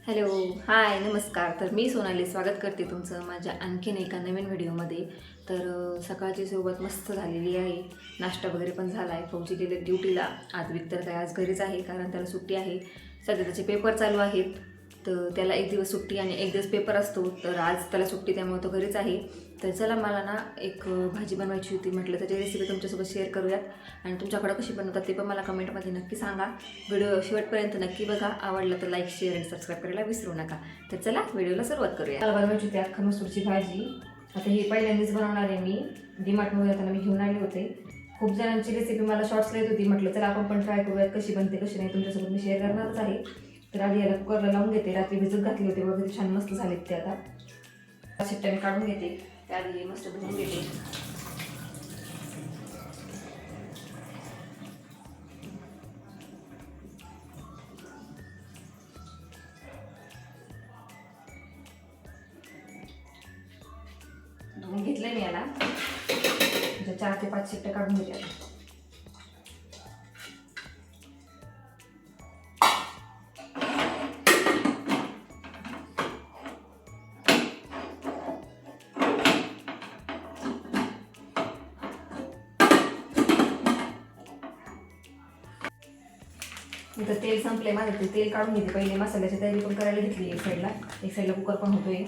Hello, हाय, नमस्कार. तर मी सोनाली स्वागत करते तुमचं माझ्या आणखीन एका नवीन व्हिडिओमध्ये. तर सकाळची सुरुवात मस्त झालेली आहे. नाश्ता वगैरे पण झाला आहे. फौजी गेले ड्युटीला. आज विक्टर काय आज घरीच आहे, कारण त्याला सुट्टी आहे. सध्या त्याचे पेपर चालू आहेत. तर त्याला एक दिवस सुट्टी आणि एक दिवस पेपर असतो. तर आज त्याला सुट्टी, त्यामुळे तो घरीच आहे. तर चला, मला ना एक भाजी बनवायची होती. म्हटलं त्याची रेसिपी तुमच्यासोबत शेअर करूयात. आणि तुमच्याकडं कशी बनवतात ते पण मला कमेंटमध्ये नक्की सांगा. व्हिडिओ शेवटपर्यंत नक्की बघा. आवडलं तर लाईक, शेअर आणि सबस्क्राईब करायला विसरू नका. तर चला, व्हिडिओला सुरुवात करूया. मला बनवायची होती अख्खा मसूरची भाजी. आता ही पहिल्यांदाच बनवणार आहे मी. डीमार्टमध्ये जाताना मी घेऊन आले होते. खूप जणांची रेसिपी मला शॉर्ट्सला येत होती. म्हटलं चला आपण पण ट्राय करूयात, कशी बनते कशी नाही, तुमच्यासोबत मी शेअर करणारच आहे. तर आधी याला कुकरला लावून घेते. रात्री भिजत घातले होते बघा, छान मस्त झालेत ते. आता शिट्ट्या मी काढून घेते. त्याआधी मस्त धुवून घेते. धुवून घेतलं मी याला. 4 ते 5 शिट्ट्या काढून घेते आता. इथं तेल संपले माझं. ते तेल काढून घेते पहिले. मसाल्याची तयारी पण करायला घेतली. एक साईडला कुकर पण होतोय.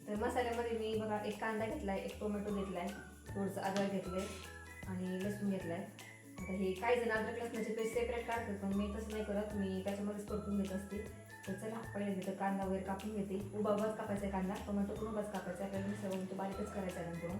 तर मसाल्यामध्ये मी बघा एक कांदा घेतलाय, एक टोमॅटो घेतलाय, थोडंसं अद्रक घेतलंय आणि लसूण घेतलाय. आता हे काही जण अद्रक लसणाची पेस्ट सेपरेट काढतात, पण मी तसं नाही करत. मी त्याच्यामध्येच परतून घेत असते. तर चला, पहिले तिथं कांदा वगैरे कापून घेते. उभाच कापायचा आहे कांदा, टोमॅटो पण उभाच कापायचा. आपल्याला मिसळून तो बारीकच करायचा आहे नंतर.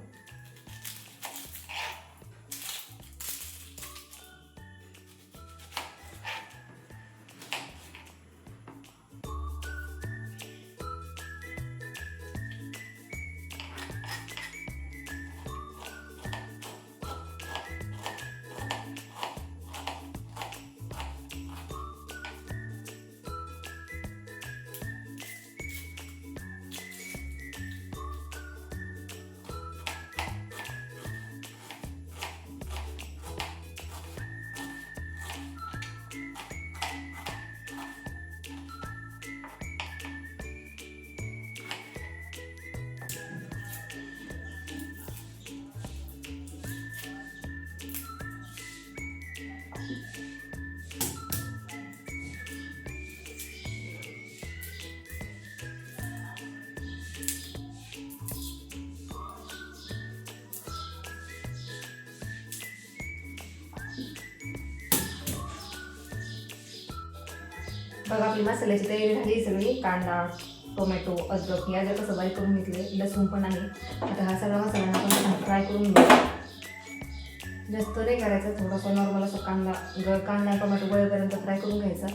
बघा, आपली मसाल्याची तयारी झाली सगळी. कांदा, टोमॅटो, अद्रक याचं कसं बारीक करून घेतले. लसूण पण आहे. आता हा सगळा मसाला आपण फ्राय करून घेऊ. जास्त नाही करायचं, थोडंसं नॉर्मल असं कांदा टोमॅटो गळेपर्यंत फ्राय करून घ्यायचा.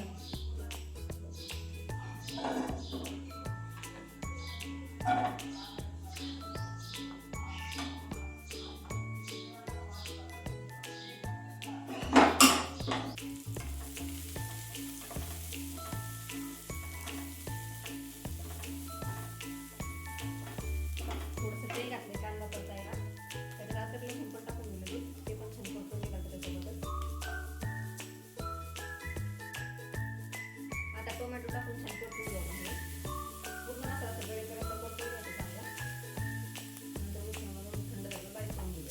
थोडंसं तेल घातलं कांदा परतायला. त्याच्यात अद्रक लसूण पण टाकून दिलं. ते पण छान परतून निघालं त्याच्यासोबतच. आता टोमॅटो टाकून छान परतून घेऊ. पूर्ण मसाला सगळीपर्यंत परतून घ्यायचं चांगला. नंतर मिक्सरमधून थंड झालं बारीक करून घेऊ.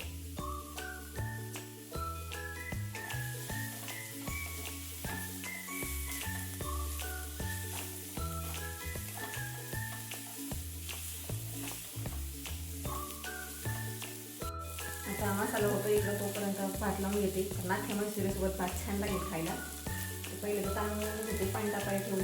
आता मसाला होतो इकडं, तोपर्यंत भात लावून घेते. नाख्या मशिरीसोबत भात छान लागेल खायला. पहिले तर तांदूळ घेते, पाणी टाकायला ठेवले.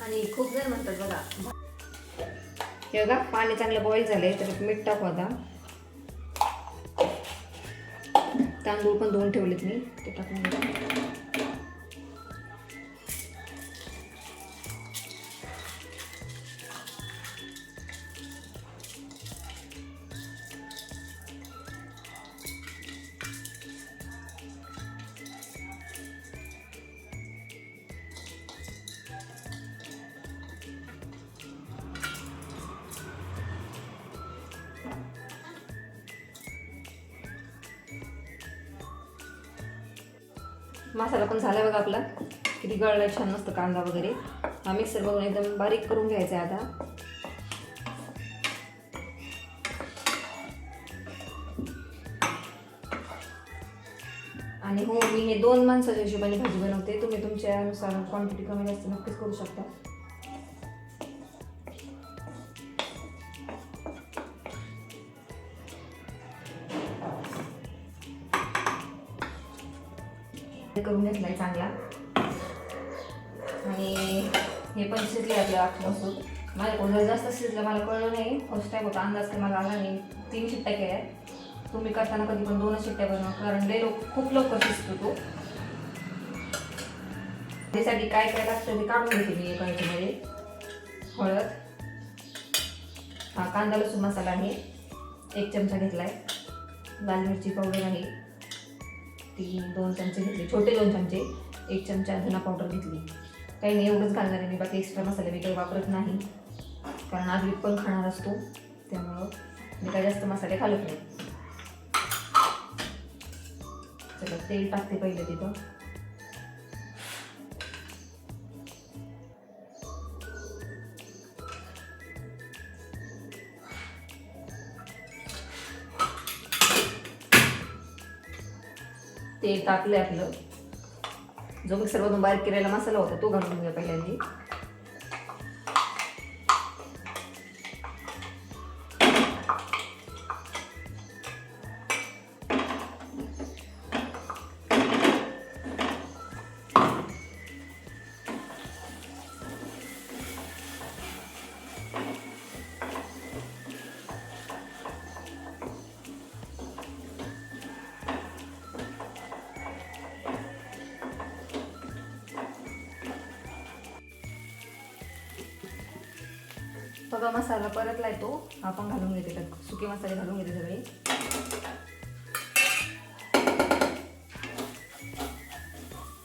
आणि खूप जण म्हणतात बघा, हे बघा पाणी चांगलं बॉईल झालंय, तर मीठ टाकू आता. तांदूळ पण धुवून ठेवलेत मी, ते टाकून मसाला पण झाला बघा आपला, किती गळला छान मस्त कांदा वगैरे. हा मिक्सर बघून एकदम बारीक करून घ्यायचा आहे आता. आणि हो, मी हे 2 माणसाच्या हिशोबाने भाजी बनवते. तुम्ही तुमच्यानुसार क्वांटिटी कमी जास्त नक्कीच करू शकता. करून घेतलाय चांगला. आणि हे पण शिजले आपलं आठवसून. माझ्याकडून जर जास्त शिजलं मला कळलं नाही, फर्स्ट टाइम होता, अंदाज काही मला आला नाही. 3 शिट्ट्या केल्या. तुम्ही करताना कधी पण 2 शिट्ट्या बनवा, कारण खूप लवकर शिजतो तो. त्यासाठी काय काय लागतं ते काढून घेते मी एका ह्याच्यामध्ये. हळद, हा कांदा लसूण मसाला आहे 1 चमचा घेतलाय. लाल मिरची पावडर आहे 2 चमचे घेतले, छोटे 2 चमचे. 1 चमचा धना पावडर घेतली. काही नाही, एवढंच घालणार आहे मी, बाकी एक्स्ट्रा मसाले मी काही वापरत नाही, कारण आज पण खाणार असतो, त्यामुळं मी काही जास्त मसाले घालत नाही. चला तेल टाकते पहिले तिथं. तेल टाकले आपलं. जो मिक्सरमधून बारीक केलेला मसाला होता तो घालून घेऊया पहिल्यांदी. बघा मसाला परतलाय तो, आपण घालून घेते त्यात. सुके मसाले घालून घेते सगळे.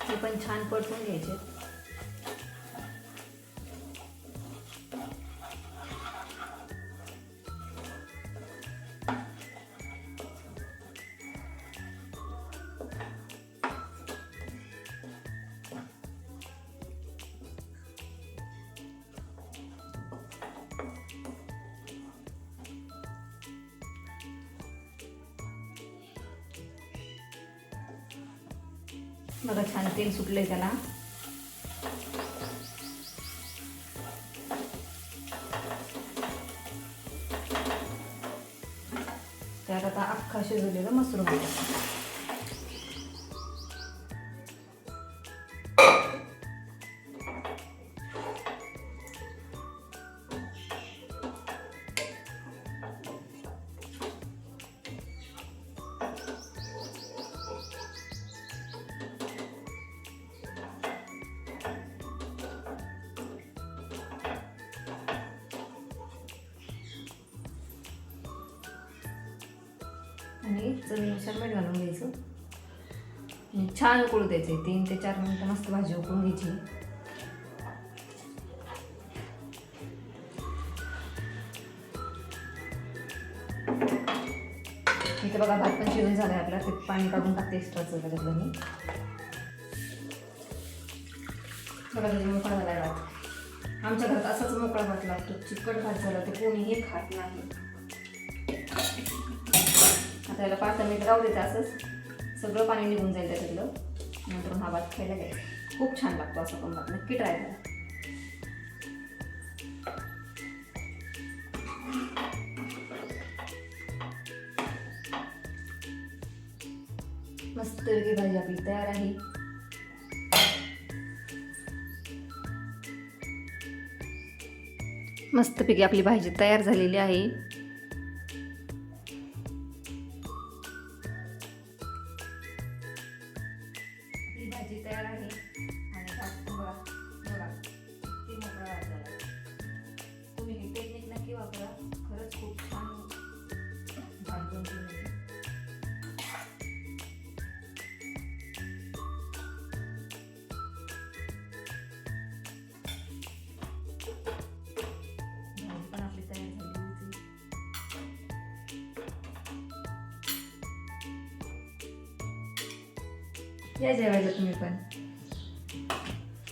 हे पण छान परतून घ्यायचे. बघा छान तेल सुटलंय त्याला. त्यात आता अख्खा शिजवलेला मसूर घालायचा. आणि चवीनुसार मीठ घालून घ्यायचं. छान उकळू द्यायचे. 3 ते 4 मिनिटं मस्त भाजी उकळून घ्यायची. इथे बघा भात पण शिजून झालाय आपला. ते पाणी काढून टाकते एक्स्ट्राचं त्याच्यातलं मी. बघा त्याची मोकळा झाला भात. आमच्या घरात असाच मोकळा भात लागतो. चिकट भात झाला तर कोणीही खात नाही. आता याला 5 मिनिट राहू देते असंच. सगळं पाणी निघून जाईल त्याच्यातलं. नंतर हा भात खायला घ्यायचा. खूप छान लागतो असं पण भात. नक्की ट्राय करा. मस्त भाजी आपली तयार आहे. मस्तपैकी आपली भाजी तयार झालेली आहे. भाजी तयार आहे आणि भात बघा किती मोकळा झाला. तुम्ही ही टेक्निक नक्की वापरा. खरंच खूप छान भात बनतो. पण आपली तयार झाली. या जेवायला तुम्ही पण.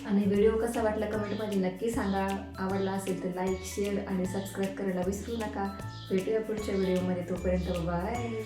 आणि व्हिडिओ कसा वाटला कमेंटमध्ये नक्की सांगा. आवडला असेल तर लाईक शेअर आणि सबस्क्राईब करायला विसरू नका. भेटूया पुढच्या व्हिडिओमध्ये. तोपर्यंत बाय.